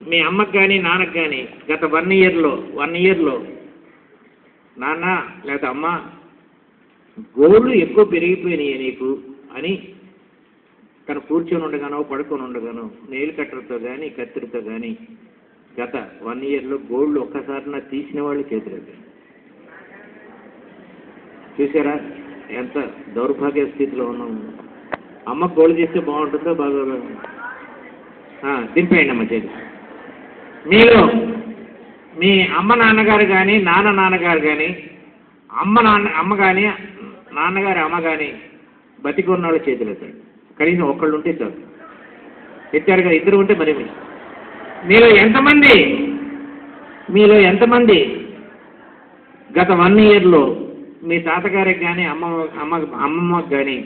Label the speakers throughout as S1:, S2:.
S1: మీ అమ్మకి కానీ నాన్నకి కానీ గత 1 ఇయర్లో నాన్న లేదా అమ్మ గోళ్ళు ఎక్కువ పెరిగిపోయినాయి నీకు అని తను కూర్చొని ఉండగానో పడుకొని ఉండగానో నెయిల్ కట్టర్తో కానీ కత్తిరితో కానీ గత 1 ఇయర్లో గోళ్ళు ఒక్కసారి తీసిన వాళ్ళు చేతులు చూసారా ఎంత దౌర్భాగ్య స్థితిలో ఉన్నాము. అమ్మ గోళ్ళు చేస్తే బాగుంటుందో బాగా దింపేయండి అమ్మ చేతి. మీరు మీ అమ్మ నాన్నగారు కానీ నాన్నగారు కానీ అమ్మ కానీ నాన్నగారి అమ్మ కానీ బతికి ఉన్న వాళ్ళు చేతులు ఎత్తాడు. కనీసం ఒక్కళ్ళు ఉంటే చాలు. ఎత్తారు కదా, 2 ఉంటే మరి మీలో ఎంతమంది గత 1 ఇయర్లో మీ తాతగారికి కానీ అమ్మమ్మకి కానీ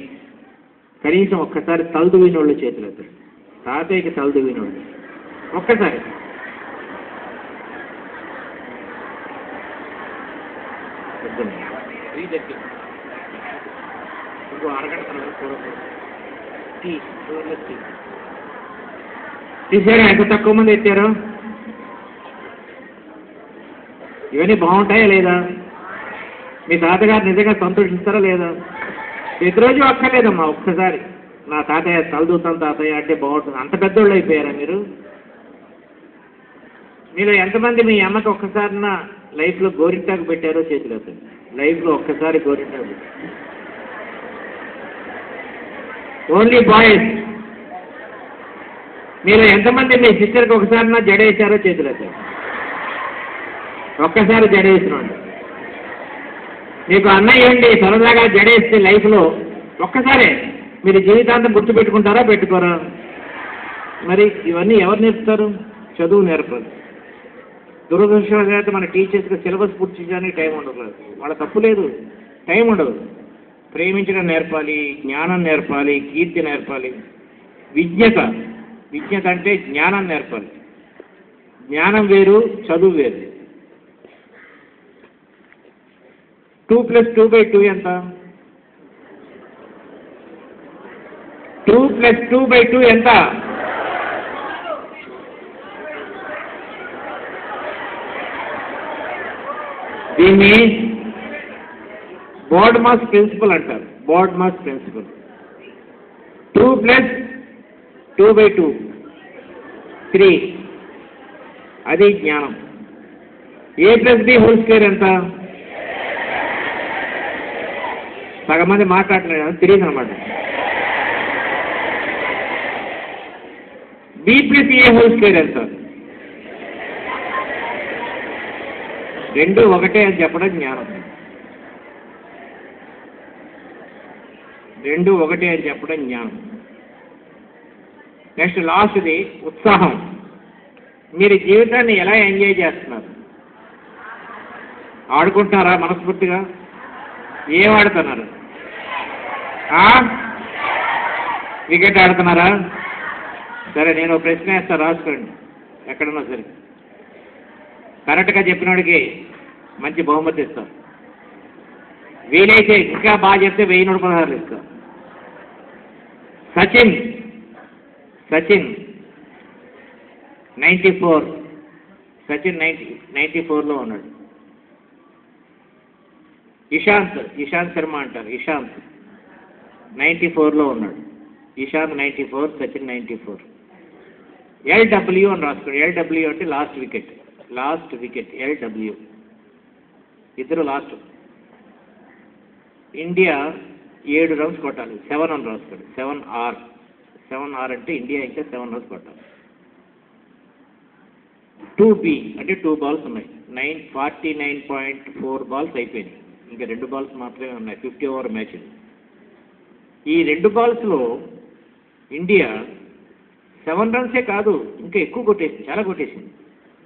S1: కనీసం ఒక్కసారి తలదువిన వాళ్ళు చేతులు ఎత్తాడు. తాతయ్యకి తలదువిన వాళ్ళు ఒక్కసారి. ఇంకో అరగంట తీసారా? ఎంత తక్కువ మంది ఎత్తారు? ఇవన్నీ బాగుంటాయా లేదా? మీ తాతగారు నిజంగా సంతోషిస్తారా లేదా? ప్రతిరోజు అక్కర్లేదమ్మా, ఒక్కసారి నా తాతయ్య తలదూతాను తాతయ్య అంటే బాగుంటుంది. అంత పెద్దోళ్ళు అయిపోయారా మీరు? మీరు ఎంతమంది మీ అమ్మకి ఒక్కసారి నా లైఫ్లో గోరింటాకు పెట్టారో చేతులు అవుతుంది. లైఫ్లో ఒక్కసారి గోరింటాకు పెట్టారు. Only boys. మీరు ఎంతమంది మీ సిస్టర్కి ఒకసారి నా జడ వేసారో చేతులు అవుతుంది. ఒక్కసారి జడ వేసినండి. మీకు అన్నయ్య ఏంటి సరదాగా జడేస్తే లైఫ్లో ఒక్కసారే మీరు జీవితాంతం గుర్తుపెట్టుకుంటారా పెట్టుకోరా? మరి ఇవన్నీ ఎవరు నేర్పుతారు? చదువు నేర్పరు. దురదృష్టవశాత్తు మన టీచర్స్కి సిలబస్ పూర్తి చేయడానికి టైం ఉండదు. వాళ్ళ తప్పు లేదు, టైం ఉండదు. ప్రేమించడం నేర్పాలి, జ్ఞానం నేర్పాలి, కీర్తి నేర్పాలి, విజ్ఞత అంటే జ్ఞానం నేర్పాలి. జ్ఞానం వేరు, చదువు వేరు. 2 + 2/2 ఎంత? 2 + 2/2 ఎంత? దీన్ని బోర్డ్మాస్ ప్రిన్సిపల్ అంటారు. బోర్డ్మాస్ ప్రిన్సిపల్. 2 + 2/2 3. అది జ్ఞానం. A + B హోల్² ఎంత? సగం మంది మాట్లాడలేదు, తెలియదు అనమాట. B + A హోల్² ఎంత? 2 ఒకటే అని చెప్పడం జ్ఞానం. 2 ఒకటే అని చెప్పడం జ్ఞానం. నెక్స్ట్ లాస్ట్ది ఉత్సాహం. మీరు జీవితాన్ని ఎలా ఎంజాయ్ చేస్తున్నారు? ఆడుకుంటున్నారా మనస్ఫూర్తిగా? ఏం ఆడుతున్నారు? క్రికెట్ ఆడుతున్నారా? సరే, నేను ప్రశ్న వేస్తాను, రాసుకోండి ఎక్కడన్నా సరే. కరెక్ట్గా చెప్పినోడికి మంచి బహుమతి ఇస్తాం. వీలైతే ఇంకా బాగా చెప్తే 1016 ఇస్తాం. సచిన్ 94. సచిన్ 94లో ఉన్నాడు. ఇషాంత్ శర్మ అంటారు. ఇషాంత్ 94లో ఉన్నాడు. ఇషాంత్ 94, సచిన్ 94. LW అని రాసుకోండి. LW అంటే లాస్ట్ వికెట్. LW. ఇద్దరు లాస్ట్. ఇండియా 7 రన్స్ కొట్టాలి. 7 అని రాసుకోండి. 7R అంటే ఇండియా ఇంకా 7 రన్స్ కొట్టాలి. 2B అంటే 2 బాల్స్ ఉన్నాయి. 49.4 బాల్స్ అయిపోయినాయి. ఇంకా 2 బాల్స్ మాత్రమే ఉన్నాయి. 50 ఓవర్ మ్యాచ్. ఈ 2 బాల్స్లో ఇండియా 7 రన్సే కాదు, ఇంకా ఎక్కువ కొట్టేసింది, చాలా కొట్టేసింది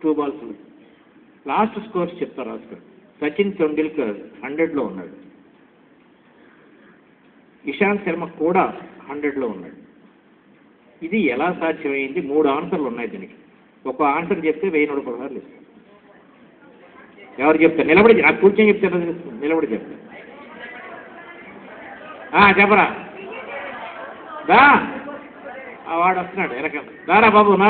S1: 2 బాల్స్లో. లాస్ట్ స్కోర్స్ చెప్తారు రాసుకోండి. సచిన్ తెండూల్కర్ 100లో ఉన్నాడు. ఇషాంత్ శర్మ కూడా 100లో ఉన్నాడు. ఇది ఎలా సాధ్యమైంది? 3 ఆన్సర్లు ఉన్నాయి దీనికి. ఒక ఆన్సర్ చెప్తే 1016 ఇస్తాం. ఎవరు చెప్తారు? నిలబడి, నాకు కూర్చొని చెప్తే నిలబడి చెప్తారు. చెప్పరా? వాడు వస్తున్నాడు వెనక. దారా బాబునా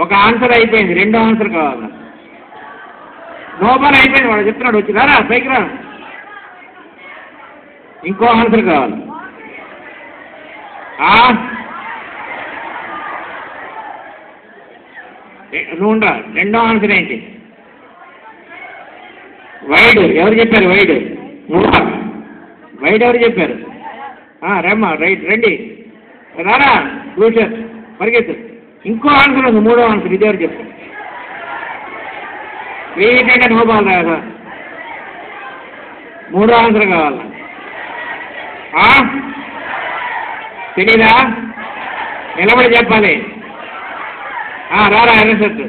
S1: ఒక ఆన్సర్ అయిపోయింది, రెండో ఆన్సర్ కావాలి. నోబాల్ అయిపోయింది, వాడు చెప్తున్నాడు వచ్చి రారా పైకి రా, ఇంకో ఆన్సర్ కావాలి. నువ్వు ఉండరా, రెండో ఆన్సర్ ఏంటి? వైడ్. ఎవరు చెప్పారు వైడ్? నువ్వు. వైడ్ ఎవరు చెప్పారు? రమ్మా, రైట్, రండి, రారా ఫ్యూచర్ పరిగెత్తు. ఇంకో ఆన్సర్ ఉంది, మూడో ఆన్సర్, ఇది ఎవరు చెప్పారు? ఏంటంటే నోబాల్ రాదా? మూడో ఆన్సర్ కావాలా? తెలీదా? నిలబడి చెప్పాలి. రారా ఎర్రసెట్.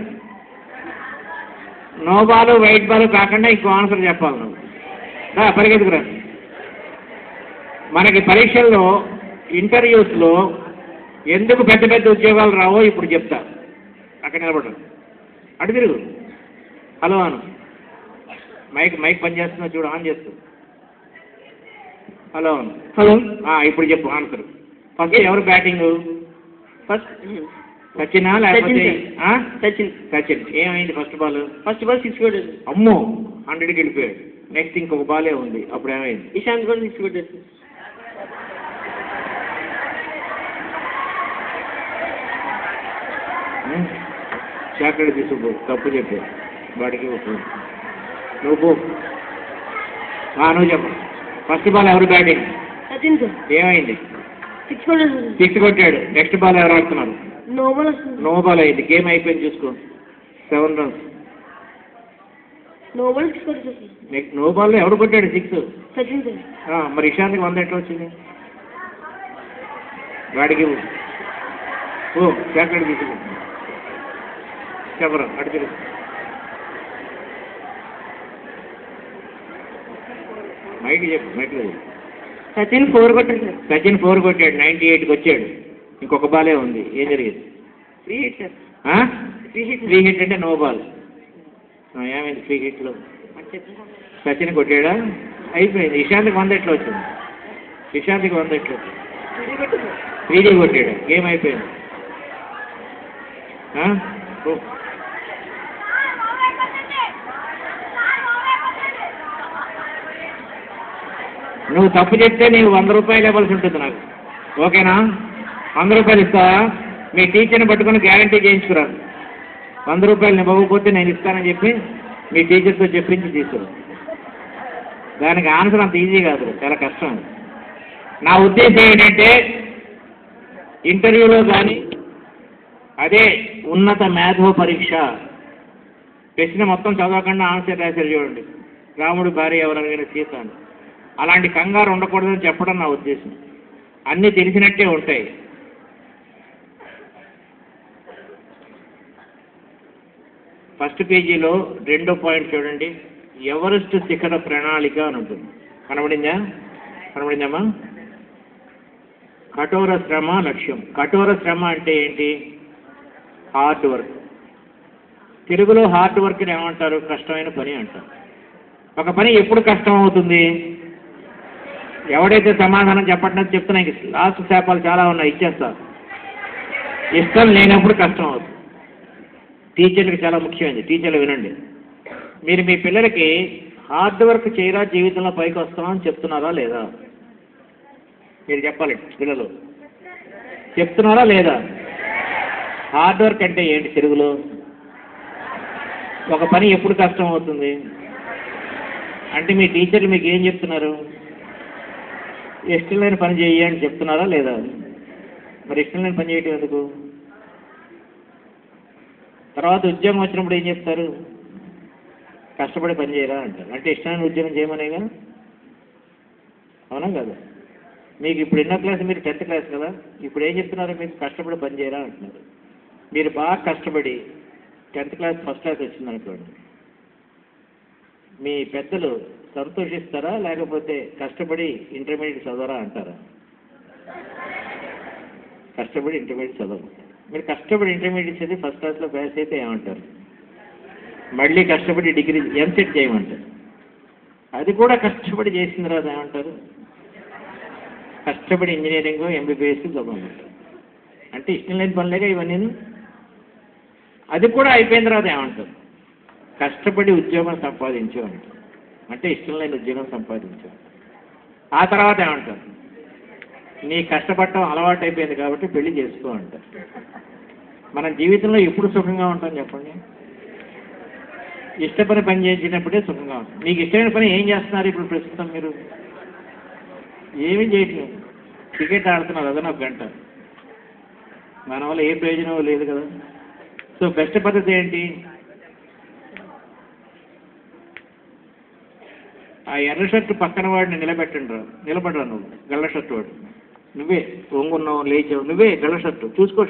S1: నో బాలు వైట్ బాలు కాకుండా ఇంకో ఆన్సర్ చెప్పాలి నువ్వు. రా పరిగెత్తుకురా. మనకి పరీక్షల్లో ఇంటర్వ్యూస్లో ఎందుకు పెద్ద పెద్ద ఉద్యోగాలు రావో ఇప్పుడు చెప్తా. అక్కడ నిలబడు, అటు తిరుగు, హలో అను. మైక్ పని చేస్తున్నా చూడు, ఆన్ చేస్తూ హలో అను. హలో. ఇప్పుడు చెప్పు ఆన్సర్. ఫస్ట్ ఎవరు బ్యాటింగ్? ఫస్ట్ సచినా లేకపోతే సచిన్. ఏమైంది ఫస్ట్ బాల్? 6 కొట్టాడు. అమ్మో, 100కి వెళ్ళిపోయాడు. నెక్స్ట్ ఇంకొక బాలే ఉంది, అప్పుడు ఏమైంది? ఇషాంత్ కూడా 6 కొట్టాడు. చాక్లెట్ తీసుకు, తప్పు చెప్పాడు వాడికి. నువ్వు నువ్వు చెప్పు. ఫస్ట్ బాల్ ఎవరు బ్యాటింగ్? సచిన్. ఏమైంది? 6 కొట్టాడు. నెక్స్ట్ బాల్ ఎవరు ఆడుతున్నారు? నో బాల్ అయింది. గేమ్ అయిపోయింది, చూసుకో. 7 runs. నో బాల్ ఎవడు కొట్టాడు 6? మరి ఇషాంత్కి 100 ఎట్లా వచ్చింది? వాడికి చాక్లెట్ తీసుకో. చెప్పరా, అటు తిరుగు. మైక్ చెప్పు, మైక్ లేదు. సచిన్ 4 కొట్టాడు. సచిన్ 4 కొట్టాడు, 98కి వచ్చాడు. ఇంకొక బాలే ఉంది, ఏం జరిగింది? Free hit sir. Free hit అంటే నో బాల్. ఏమైంది ఫ్రీ హిట్లో? సచిన్ కొట్టాడా? అయిపోయింది. ఇషాంత్కి 100 ఎట్లా వచ్చింది? ఇషాంత్కి 100 ఎట్లా వచ్చింది? 3D కొట్టాడు, గేమ్ అయిపోయింది. నువ్వు తప్పు చెప్తే నీకు 100 రూపాయలు ఇవ్వాల్సి ఉంటుంది నాకు, ఓకేనా? 100 రూపాయలు ఇస్తావా? మీ టీచర్ని పట్టుకుని గ్యారంటీ చేయించుకురా. 100 రూపాయలు ఇవ్వకపోతే నేను ఇస్తానని చెప్పి మీ టీచర్తో చెప్పించి తీసుకురా. దానికి ఆన్సర్ అంత ఈజీ కాదు, చాలా కష్టం. నా ఉద్దేశం ఏంటంటే ఇంటర్వ్యూలో కానీ అదే ఉన్నత మేధో పరీక్ష ప్రశ్న మొత్తం చదవకుండా ఆన్సర్ రాశారు చూడండి. రాముడు భార్య ఎవరైనా సీత అని. అలాంటి కంగారు ఉండకూడదని చెప్పడం నా ఉద్దేశం. అన్నీ తెలిసినట్టే ఉంటాయి. ఫస్ట్ పేజీలో 2వ పాయింట్ చూడండి. ఎవరెస్ట్ శిఖర ప్రణాళిక అని ఉంటుంది. కనబడిందమ్మా? కఠోర శ్రమ లక్ష్యం. కఠోర శ్రమ అంటే ఏంటి? Hard work. తెలుగులో హార్డ్ వర్క్ని ఏమంటారు? కష్టమైన పని అంటారు. ఒక పని ఎప్పుడు కష్టం అవుతుంది? ఎవడైతే సమాధానం చెప్పట్లేదు చెప్తున్నా, ఇంక లాస్ట్ శాపాలు చాలా ఉన్నాయి, ఇచ్చేస్తారు. ఇష్టం లేనప్పుడు కష్టం అవుతుంది. టీచర్లకు చాలా ముఖ్యమైనది. టీచర్లు వినండి, మీరు మీ పిల్లలకి హార్డ్ వర్క్ చేయరా జీవితంలో పైకి వస్తామని చెప్తున్నారా లేదా? మీరు చెప్పాలి. పిల్లలు చెప్తున్నారా లేదా? హార్డ్ వర్క్ అంటే ఏంటి తెలుగులో? ఒక పని ఎప్పుడు కష్టం అవుతుంది అంటే మీ టీచర్లు మీకు ఏం చెప్తున్నారు? ఇష్టం లేని పని చేయి అని చెప్తున్నారా లేదా? మరి ఇష్టం లేని పని చేయటం ఎందుకు? తర్వాత ఉద్యోగం వచ్చినప్పుడు ఏం చెప్తారు? కష్టపడి పని చేయరా అంటారు. అంటే ఇష్టమైన ఉద్యోగం చేయమనేగా, అవునా కదా? మీకు ఇప్పుడు ఎన్నో క్లాస్? మీరు 10th క్లాస్ కదా. ఇప్పుడు ఏం చెప్తున్నారు? మీకు కష్టపడి పని చేయరా అంటున్నారు. మీరు బాగా కష్టపడి 10th క్లాస్ ఫస్ట్ క్లాస్ వచ్చిందనుకోండి, మీ పెద్దలు సంతోషిస్తారా లేకపోతే కష్టపడి ఇంటర్మీడియట్ చదవరా అంటారా? కష్టపడి ఇంటర్మీడియట్ చదవరు. మీరు కష్టపడి ఇంటర్మీడియట్ చదివి ఫస్ట్ క్లాస్లో పాస్ అయితే ఏమంటారు? మళ్ళీ కష్టపడి డిగ్రీ ఎంసెట్ చేయమంటారు. అది కూడా కష్టపడి చేసిన తర్వాత ఏమంటారు? కష్టపడి ఇంజనీరింగ్ ఎంబీబీఎస్ చదవమంటారు. అంటే ఇష్టం లేని పనులేగా ఇవన్నీ. అది కూడా అయిపోయిన తర్వాత ఏమంటారు? కష్టపడి ఉద్యోగం సంపాదించు అంటారు. అంటే ఇష్టం లేని ఉద్యోగం సంపాదించు. ఆ తర్వాత ఏమంటారు? నీ కష్టపడటం అలవాటు అయిపోయింది కాబట్టి పెళ్లి చేసుకో అంటారు. మన జీవితంలో ఎప్పుడు సుఖంగా ఉంటాం చెప్పండి? ఇష్టపడి పని చేసినప్పుడే సుఖంగా ఉంటాం. మీకు ఇష్టమైన పని ఏం చేస్తున్నారు ఇప్పుడు ప్రస్తుతం? మీరు ఏమీ చేయట్లేదు. క్రికెట్ ఆడుతున్నారు, అదన 1 గంట. మన వల్ల ఏ ప్రయోజనం లేదు కదా. సో బెస్ట్ పద్ధతి ఏంటి? ఆ ఎర్ర షర్టు పక్కన వాడిని నిలబడరా నువ్వు, గల్ల షర్టు వాడు. నువ్వే వంగున్నావు, లేచావు, నువ్వే గల్ల షర్టు చూసుకో.